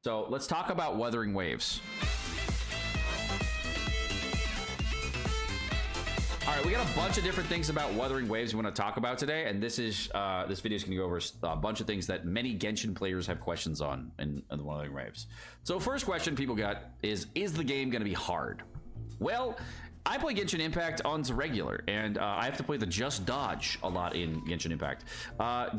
So let's talk about Wuthering Waves. All right, we got a bunch of different things about Wuthering Waves we want to talk about today, and this video is going to go over a bunch of things that many Genshin players have questions on in the Wuthering Waves. So first question people got is the game going to be hard? Well, I play Genshin Impact on regular, and I have to play the just dodge a lot in Genshin Impact.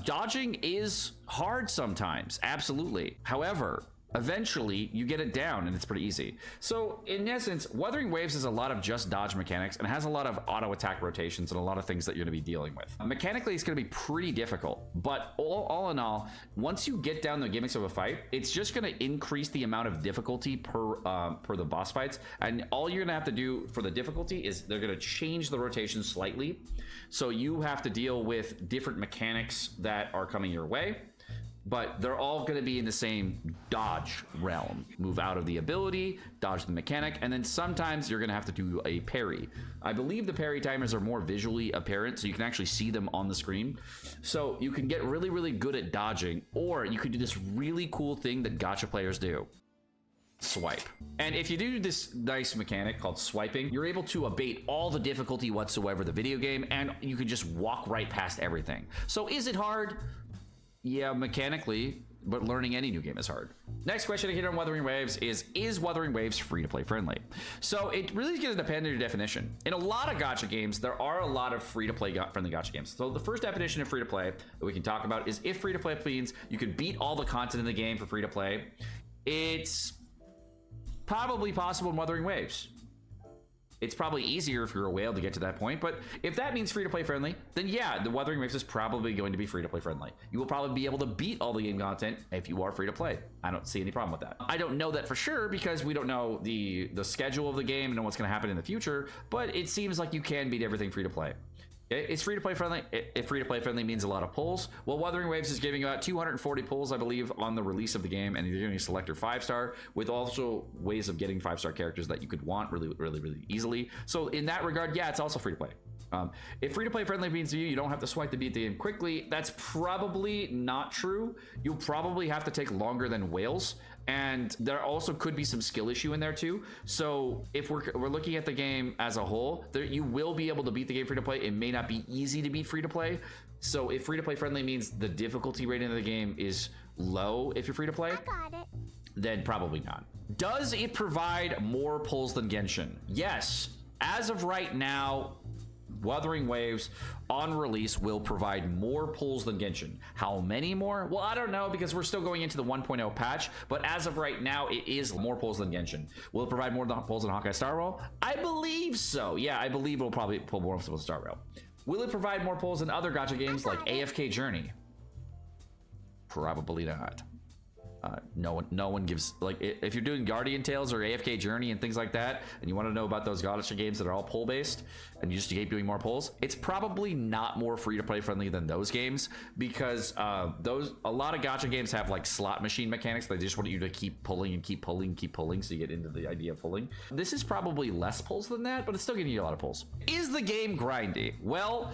Dodging is hard sometimes, absolutely. However, eventually you get it down and it's pretty easy. So in essence, Wuthering Waves is a lot of just dodge mechanics and has a lot of auto attack rotations and a lot of things that you're going to be dealing with. Mechanically, it's going to be pretty difficult, but all in all, once you get down the gimmicks of a fight, it's just going to increase the amount of difficulty per the boss fights. And all you're going to have to do for the difficulty is they're going to change the rotation slightly. So you have to deal with different mechanics that are coming your way, but they're all going to be in the same dodge realm. Move out of the ability, dodge the mechanic, and then sometimes you're going to have to do a parry. I believe the parry timers are more visually apparent, so you can actually see them on the screen. So you can get really, really good at dodging, or you could do this really cool thing that gacha players do. Swipe. And if you do this nice mechanic called swiping, you're able to abate all the difficulty whatsoever of the video game, and you can just walk right past everything. So is it hard? Yeah, mechanically, but learning any new game is hard. Next question here on Wuthering Waves is Wuthering Waves free-to-play friendly? So it really is going to depend on your definition. In a lot of gacha games, there are a lot of free-to-play friendly gacha games. So the first definition of free-to-play that we can talk about is if free-to-play means you can beat all the content in the game for free-to-play. It's probably possible in Wuthering Waves. It's probably easier if you're a whale to get to that point, but if that means free-to-play friendly, then yeah, the Wuthering Waves is probably going to be free-to-play friendly. You will probably be able to beat all the game content if you are free-to-play. I don't see any problem with that. I don't know that for sure because we don't know the schedule of the game and what's going to happen in the future, but it seems like you can beat everything free-to-play. It's free-to-play friendly. If free-to-play friendly means a lot of pulls, well, Wuthering Waves is giving about 240 pulls, I believe, on the release of the game, and you're doing a selector 5-star with also ways of getting 5-star characters that you could want really, really, really easily. So in that regard, yeah, it's also free-to-play. If free-to-play friendly means to you don't have to swipe to beat the game quickly, that's probably not true. You'll probably have to take longer than whales, and there also could be some skill issue in there too. So if we're looking at the game as a whole, you will be able to beat the game free-to-play. It may not be easy to beat free-to-play. So if free-to-play friendly means the difficulty rating of the game is low if you're free-to-play, then probably not. Does it provide more pulls than Genshin? Yes. As of right now, Wuthering Waves on release will provide more pulls than Genshin. How many more? Well, I don't know because we're still going into the 1.0 patch, but as of right now, it is more pulls than Genshin. Will it provide more pulls than Honkai Star Rail? I believe so. Yeah, I believe it'll probably pull more pulls than Star Rail. Will it provide more pulls than other gacha games like AFK Journey? Probably not. No one gives, like, if you're doing Guardian Tales or AFK Journey and things like that, and you want to know about those gacha games that are all pull based and you just keep doing more pulls, it's probably not more free to play friendly than those games because a lot of gacha games have like slot machine mechanics. They just want you to keep pulling and keep pulling, so you get into the idea of pulling. This is probably less pulls than that, but it's still giving you a lot of pulls. Is the game grindy? Well,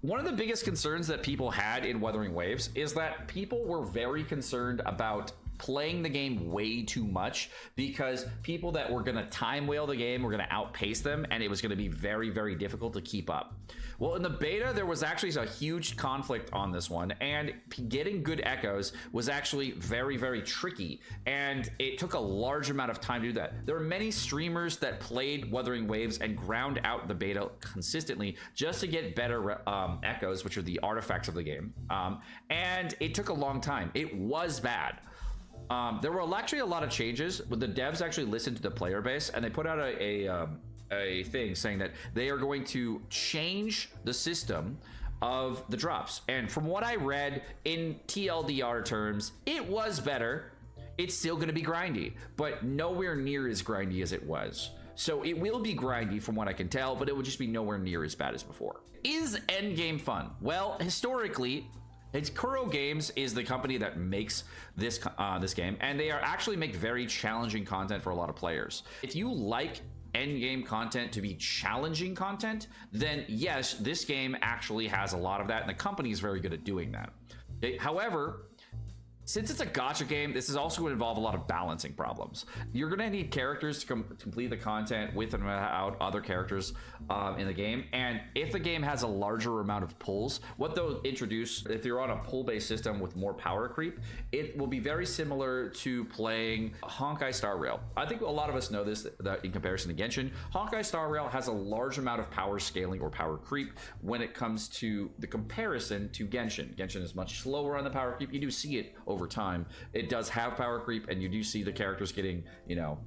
one of the biggest concerns that people had in Wuthering Waves is that people were very concerned about playing the game way too much because people that were going to time whale the game were going to outpace them, and it was going to be very, very difficult to keep up. Well, in the beta, there was actually a huge conflict on this one, and getting good echoes was actually very, very tricky, and it took a large amount of time to do that. There are many streamers that played Wuthering Waves and ground out the beta consistently just to get better echoes, which are the artifacts of the game, and it took a long time. It was bad. There were actually a lot of changes, but the devs actually listened to the player base, and they put out a thing saying that they are going to change the system of the drops. And from what I read in TLDR terms, it was better. It's still going to be grindy, but nowhere near as grindy as it was. So it will be grindy from what I can tell, but it will just be nowhere near as bad as before. Is endgame fun? Well, historically, Kuro Games is the company that makes this game, and they actually make very challenging content for a lot of players. If you like endgame content to be challenging content, then yes, this game actually has a lot of that, and the company is very good at doing that. However, Since it's a gacha game, this is also going to involve a lot of balancing problems. You're going to need characters to complete the content with and without other characters in the game. And if the game has a larger amount of pulls, what they'll introduce, if you're on a pull-based system with more power creep, it will be very similar to playing Honkai Star Rail. I think a lot of us know this, that in comparison to Genshin, Honkai Star Rail has a large amount of power scaling or power creep when it comes to the comparison to Genshin. Genshin is much slower on the power creep. You do see it over time. It does have power creep, and you do see the characters getting, you know,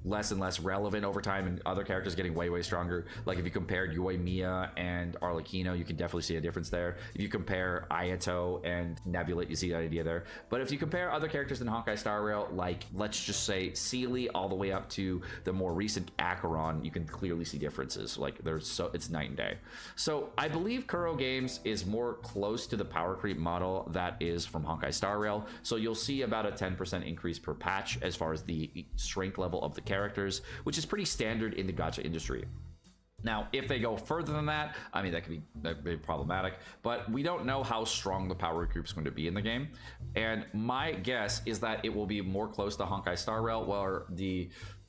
less and less relevant over time, and other characters getting way stronger. Like if you compared Yoimiya and Arlecchino, you can definitely see a difference there. If you compare Ayato and Nebula, you see the idea there. But if you compare other characters in Honkai Star Rail, like let's just say Sealy all the way up to the more recent Acheron, you can clearly see differences. Like it's night and day. So I believe Kuro Games is more close to the power creep model that is from Honkai Star Rail. So you'll see about a 10% increase per patch as far as the strength level of the characters, which is pretty standard in the gacha industry. Now, if they go further than that, I mean, that could be problematic, but we don't know how strong the power group is going to be in the game. And my guess is that it will be more close to Honkai Star Rail, where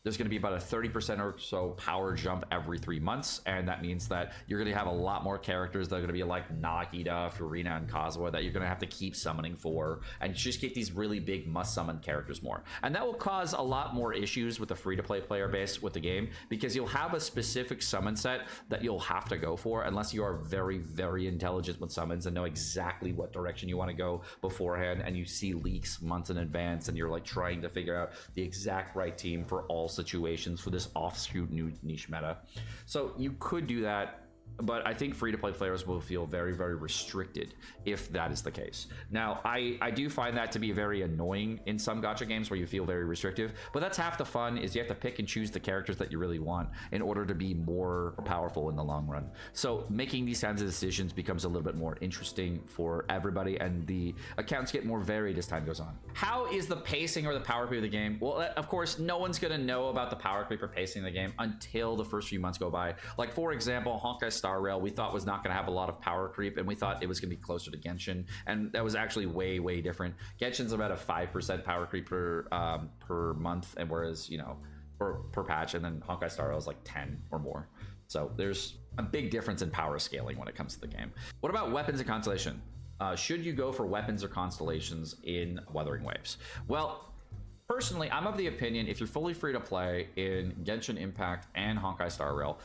there's going to be about a 30% or so power jump every 3 months, and that means that you're going to have a lot more characters that are going to be like Nagita, Furina, and Kazuha that you're going to have to keep summoning for, and just get these really big must-summon characters more. And that will cause a lot more issues with the free-to-play player base with the game, because you'll have a specific summon set that you'll have to go for unless you are very intelligent with summons and know exactly what direction you want to go beforehand, and you see leaks months in advance, and you're like trying to figure out the exact right team for all situations for this offshoot new niche meta. So you could do that, but I think free-to-play players will feel very restricted if that is the case. Now, I do find that to be very annoying in some gacha games where you feel very restrictive, but that's half the fun, is you have to pick and choose the characters that you really want in order to be more powerful in the long run. So making these kinds of decisions becomes a little bit more interesting for everybody, and the accounts get more varied as time goes on. How is the pacing or the power creep of the game? Well, of course, no one's going to know about the power creep or pacing of the game until the first few months go by. Like, for example, Honkai Star Rail we thought was not going to have a lot of power creep, and we thought it was going to be closer to Genshin, and that was actually way different. Genshin's about a 5% power creep per month, and whereas, you know, per patch, and then Honkai Star Rail is like 10 or more. So there's a big difference in power scaling when it comes to the game. What about weapons and Constellation? Should you go for weapons or Constellations in Wuthering Waves? Well, personally, I'm of the opinion if you're fully free to play in Genshin Impact and Honkai Star Rail,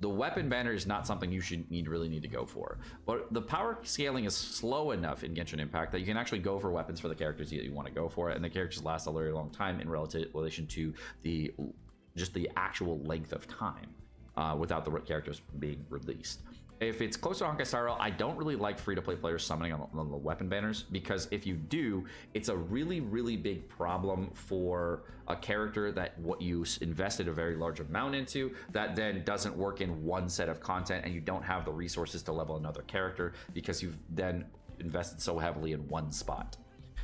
the weapon banner is not something you should really need to go for. But the power scaling is slow enough in Genshin Impact that you can actually go for weapons for the characters that you want to go for, and the characters last a very long time in relation to just the actual length of time without the characters being released. If it's close to Honkai Star Rail, I don't really like free-to-play players summoning on the weapon banners, because if you do, it's a really big problem for a character that what you invested a very large amount into that then doesn't work in one set of content, and you don't have the resources to level another character because you've then invested so heavily in one spot.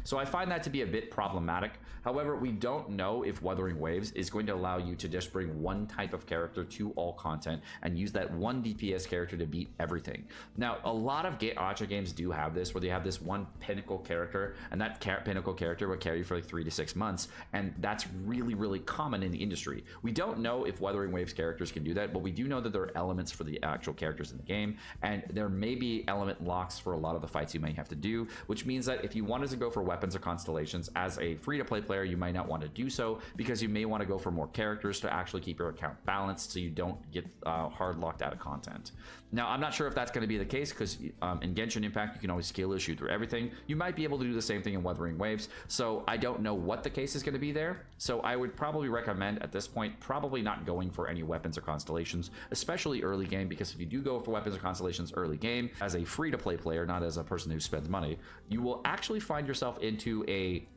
So I find that to be a bit problematic. However, we don't know if Wuthering Waves is going to allow you to just bring one type of character to all content and use that one DPS character to beat everything. Now, a lot of gacha games do have this, where they have this one pinnacle character, and that pinnacle character will carry you for like 3 to 6 months, and that's really common in the industry. We don't know if Wuthering Waves characters can do that, but we do know that there are elements for the actual characters in the game, and there may be element locks for a lot of the fights you may have to do, which means that if you wanted to go for weapons or Constellations as a free-to-play player, you might not want to do so, because you may want to go for more characters to actually keep your account balanced so you don't get hard locked out of content. Now, I'm not sure if that's going to be the case, because in Genshin Impact you can always skill issue through everything. You might be able to do the same thing in Wuthering Waves, so I don't know what the case is going to be there. So I would probably recommend at this point probably not going for any weapons or Constellations, especially early game, because if you do go for weapons or Constellations early game as a free-to-play player, not as a person who spends money, you will actually find yourself into a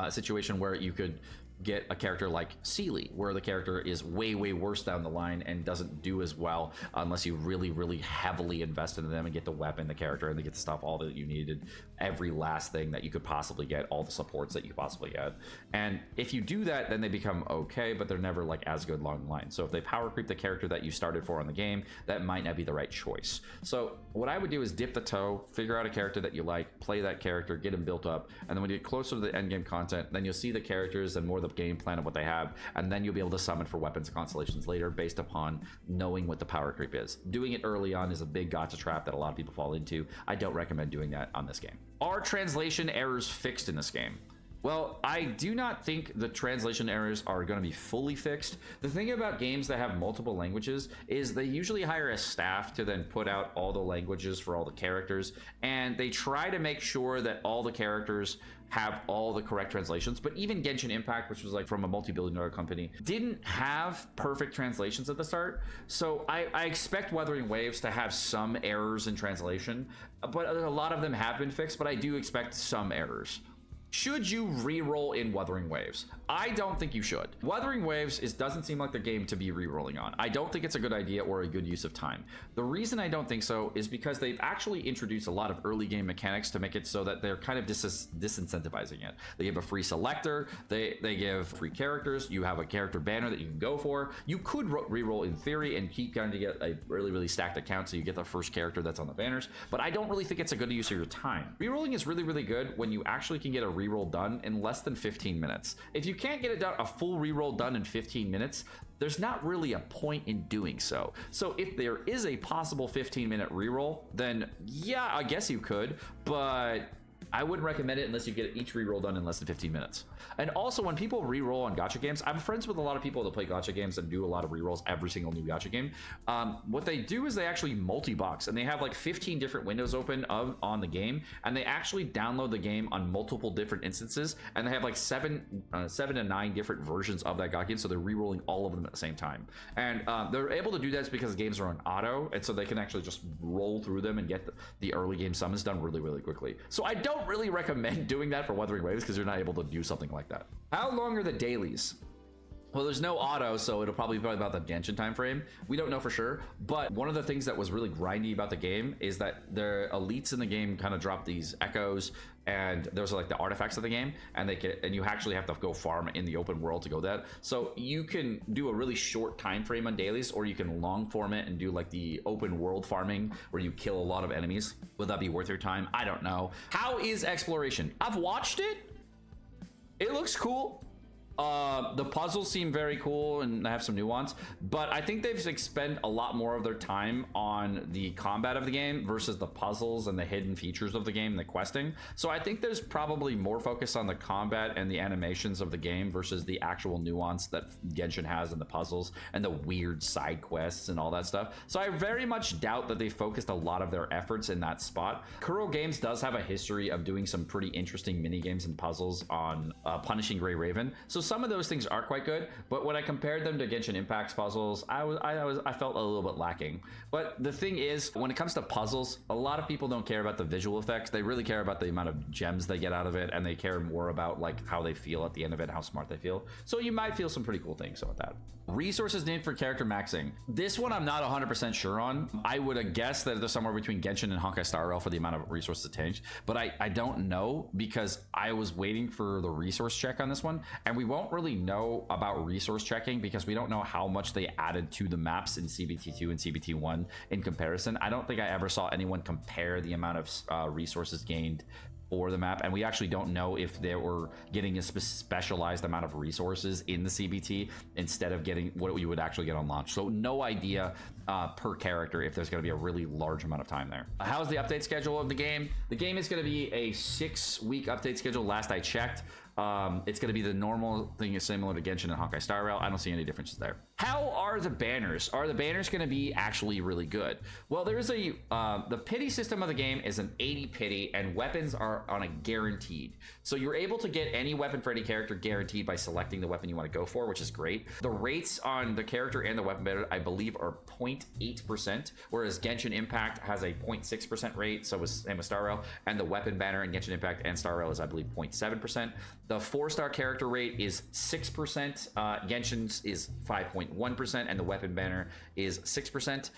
situation where you could get a character like Sealy, where the character is way worse down the line and doesn't do as well unless you really heavily invest in them and get the weapon, the character, and they get the stuff, all that you needed, every last thing that you could possibly get, all the supports that you possibly get. And if you do that, then they become okay, but they're never like as good long line. So if they power creep the character that you started for on the game, that might not be the right choice. So what I would do is dip the toe, figure out a character that you like, play that character, get him built up, and then when you get closer to the end game content, then you'll see the characters and more of the game plan of what they have, and then you'll be able to summon for weapons and constellations later based upon knowing what the power creep is. Doing it early on is a big gotcha trap that a lot of people fall into. I don't recommend doing that on this game. Are translation errors fixed in this game? Well, I do not think the translation errors are going to be fully fixed. The thing about games that have multiple languages is they usually hire a staff to then put out all the languages for all the characters, and they try to make sure that all the characters have all the correct translations. But even Genshin Impact, which was like from a multi-billion-dollar company, didn't have perfect translations at the start. So I expect Wuthering Waves to have some errors in translation, but a lot of them have been fixed, but I do expect some errors. Should you re-roll in Wuthering Waves? I don't think you should. Wuthering Waves doesn't seem like the game to be re-rolling on. I don't think it's a good idea or a good use of time. The reason I don't think so is because they've actually introduced a lot of early game mechanics to make it so that they're kind of disincentivizing it. They give a free selector, they give free characters, you have a character banner that you can go for. You could re-roll in theory and keep kind of get a really stacked account so you get the first character that's on the banners, but I don't really think it's a good use of your time. Re-rolling is really good when you actually can get a reroll done in less than 15 minutes. If you can't get it done, a full reroll done in 15 minutes, there's not really a point in doing so. So if there is a possible 15-minute reroll, then yeah, I guess you could, but I wouldn't recommend it unless you get each reroll done in less than 15 minutes. And also, when people reroll on gacha games, I'm friends with a lot of people that play gacha games and do a lot of rerolls every single new gacha game. What they do is they actually multi-box, and they have like 15 different windows open on the game, and they actually download the game on multiple different instances, and they have like seven to 9 different versions of that gacha game, so they're rerolling all of them at the same time. And they're able to do that because the games are on auto, and so they can actually just roll through them and get the early game summons done really quickly. So I don't really recommend doing that for Wuthering Waves because you're not able to do something like that. How long are the dailies? Well, there's no auto, so it'll probably be about the Genshin time frame. We don't know for sure, but one of the things that was really grindy about the game is that the elites in the game kind of drop these echoes, and those are like the artifacts of the game, and you actually have to go farm in the open world to go that. So you can do a really short time frame on dailies, or you can long form it and do like the open world farming where you kill a lot of enemies. Would that be worth your time? I don't know. How is exploration? I've watched it. It looks cool. The puzzles seem very cool and have some nuance, but I think they've expend a lot more of their time on the combat of the game versus the puzzles and the hidden features of the game and the questing. So I think there's probably more focus on the combat and the animations of the game versus the actual nuance that Genshin has in the puzzles and the weird side quests and all that stuff. So I very much doubt that they focused a lot of their efforts in that spot. Kuro Games does have a history of doing some pretty interesting mini games and puzzles on Punishing Grey Raven. So some of those things are quite good, but when I compared them to Genshin Impact's puzzles, I felt a little bit lacking. But the thing is, when it comes to puzzles, a lot of people don't care about the visual effects. They really care about the amount of gems they get out of it, and they care more about like how they feel at the end of it, how smart they feel. So you might feel some pretty cool things about that. Resources needed for character maxing. This one I'm not 100% sure on. I would have guessed that there's somewhere between Genshin and Honkai Star Rail for the amount of resources attained, but I don't know because I was waiting for the resource check on this one, and we won't really know about resource checking because we don't know how much they added to the maps in CBT2 and CBT1 in comparison. I don't think I ever saw anyone compare the amount of resources gained for the map, and we actually don't know if they were getting a specialized amount of resources in the CBT instead of getting what you would actually get on launch. So no idea per character if there's going to be a really large amount of time there. How's the update schedule of the game? The game is going to be a 6-week update schedule last I checked. It's going to be the normal thing, similar to Genshin and Honkai Star Rail. I don't see any differences there. How are the banners? Are the banners going to be actually really good? Well, there's the pity system of the game is an 80 pity, and weapons are on a guaranteed. So you're able to get any weapon for any character guaranteed by selecting the weapon you want to go for, which is great. The rates on the character and the weapon banner, I believe, are 0.8%, whereas Genshin Impact has a 0.6% rate, so is same with Star Rail, and the weapon banner in Genshin Impact and Star Rail is, I believe, 0.7%. The 4-star character rate is 6%, Genshin's is 5.1%, and the weapon banner is 6%.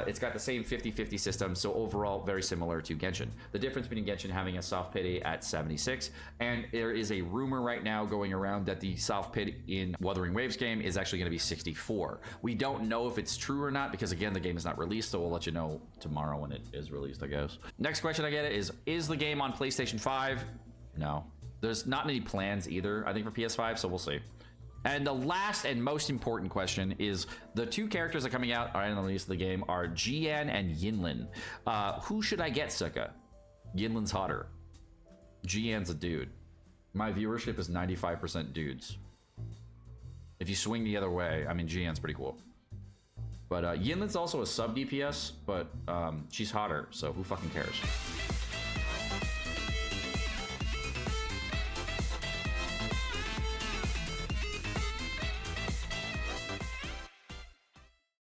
It's got the same 50-50 system, so overall very similar to Genshin. The difference between Genshin having a soft pity at 76, and there is a rumor right now going around that the soft pity in Wuthering Waves game is actually going to be 64. We don't know if it's true or not because, again, the game is not released, so we'll let you know tomorrow when it is released, I guess. Next question I get is the game on PlayStation 5? No. There's not any plans either, I think, for PS5, so we'll see. And the last and most important question is the two characters that are coming out on the release of the game are Jiyan and Yinlin. Who should I get, Seka? Yinlin's hotter. Jiyan's a dude. My viewership is 95% dudes. If you swing the other way, I mean, Jiyan's pretty cool. But Yinlin's also a sub DPS, but she's hotter, so who fucking cares?